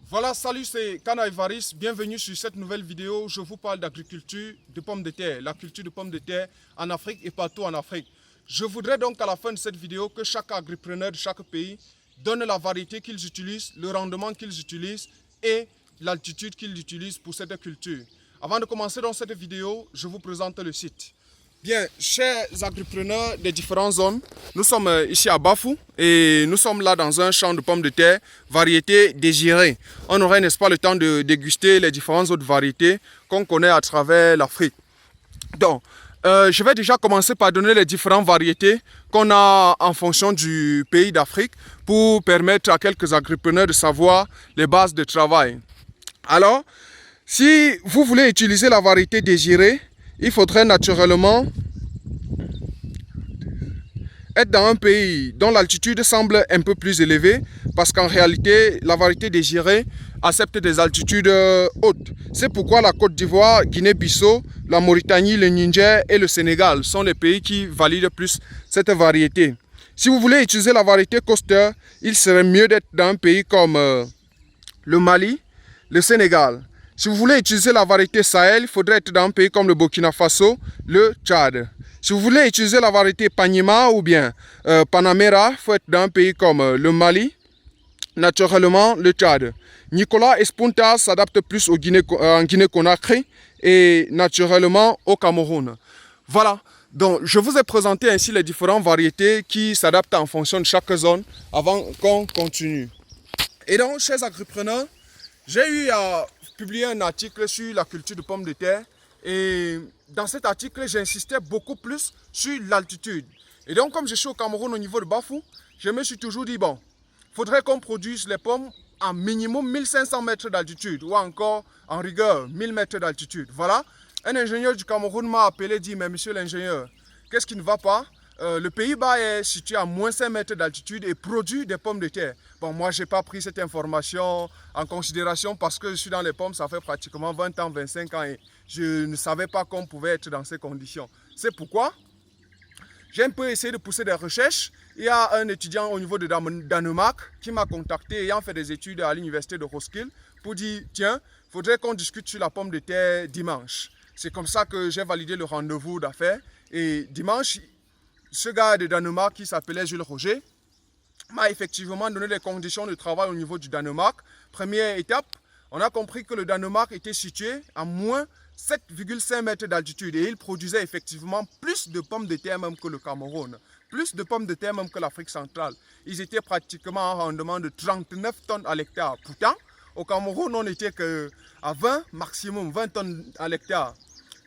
Voilà, salut, c'est Kana Evaris. Bienvenue sur cette nouvelle vidéo. Je vous parle d'agriculture de pommes de terre, la culture de pommes de terre en Afrique et partout en Afrique. Je voudrais donc à la fin de cette vidéo que chaque agripreneur de chaque pays donne la variété qu'ils utilisent, le rendement qu'ils utilisent et l'altitude qu'ils utilisent pour cette culture. Avant de commencer dans cette vidéo, je vous présente le site. Bien, chers agripreneurs des différentes zones, nous sommes ici à Bafou et nous sommes là dans un champ de pommes de terre, variété désirée. On aurait, n'est-ce pas, le temps de déguster les différentes autres variétés qu'on connaît à travers l'Afrique. Donc, je vais déjà commencer par donner les différentes variétés qu'on a en fonction du pays d'Afrique pour permettre à quelques agripreneurs de savoir les bases de travail. Alors, si vous voulez utiliser la variété désirée, il faudrait naturellement être dans un pays dont l'altitude semble un peu plus élevée parce qu'en réalité, la variété désirée accepte des altitudes hautes. C'est pourquoi la Côte d'Ivoire, Guinée-Bissau, la Mauritanie, le Niger et le Sénégal sont les pays qui valident plus cette variété. Si vous voulez utiliser la variété Coster, il serait mieux d'être dans un pays comme le Mali, le Sénégal. Si vous voulez utiliser la variété Sahel, il faudrait être dans un pays comme le Burkina Faso, le Tchad. Si vous voulez utiliser la variété Panima ou bien Panamera, il faut être dans un pays comme le Mali, naturellement le Tchad. Nicolas Espunta s'adapte plus en Guinée-Conakry et naturellement au Cameroun. Voilà, donc je vous ai présenté ainsi les différentes variétés qui s'adaptent en fonction de chaque zone avant qu'on continue. Et donc, chers agripreneurs, j'ai eu à publier un article sur la culture de pommes de terre et dans cet article, j'insistais beaucoup plus sur l'altitude. Et donc, comme je suis au Cameroun au niveau de Bafou, je me suis toujours dit, bon, il faudrait qu'on produise les pommes à minimum 1500 mètres d'altitude ou encore en rigueur 1000 mètres d'altitude. Voilà, un ingénieur du Cameroun m'a appelé et dit, mais monsieur l'ingénieur, qu'est-ce qui ne va pas? Le Pays-Bas est situé à moins 5 mètres d'altitude et produit des pommes de terre. Bon, moi, je n'ai pas pris cette information en considération parce que je suis dans les pommes, ça fait pratiquement 20 ans, 25 ans et je ne savais pas qu'on pouvait être dans ces conditions. C'est pourquoi j'ai un peu essayé de pousser des recherches. Il y a un étudiant au niveau de Danemark qui m'a contacté ayant fait des études à l'université de Roskilde pour dire, tiens, il faudrait qu'on discute sur la pomme de terre dimanche. C'est comme ça que j'ai validé le rendez-vous d'affaires et dimanche, ce gars de Danemark qui s'appelait Jules Roger m'a effectivement donné les conditions de travail au niveau du Danemark. Première étape, on a compris que le Danemark était situé à moins 7,5 mètres d'altitude et il produisait effectivement plus de pommes de terre même que le Cameroun, plus de pommes de terre même que l'Afrique centrale. Ils étaient pratiquement à un rendement de 39 tonnes à l'hectare. Pourtant, au Cameroun, on n'était qu'à 20, maximum 20 tonnes à l'hectare.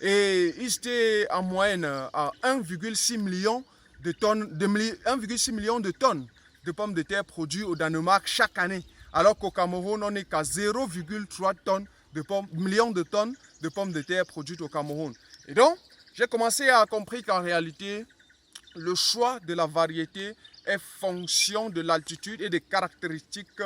Et ils étaient en moyenne à 1,6 million de tonnes, 1,6 million de tonnes de pommes de terre produites au Danemark chaque année. Alors qu'au Cameroun, on n'est qu'à 0,3 tonnes millions de tonnes de pommes de terre produites au Cameroun. Et donc, j'ai commencé à comprendre qu'en réalité, le choix de la variété est fonction de l'altitude et des caractéristiques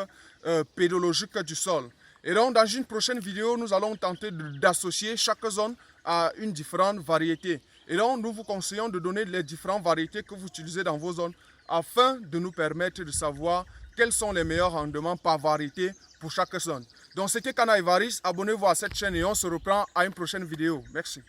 pédologiques du sol. Et donc, dans une prochaine vidéo, nous allons tenter d'associer chaque zone à une différente variété. Et donc, nous vous conseillons de donner les différentes variétés que vous utilisez dans vos zones afin de nous permettre de savoir quels sont les meilleurs rendements par variété pour chaque zone. Donc, c'était Kana Evaris. Abonnez-vous à cette chaîne et on se reprend à une prochaine vidéo. Merci.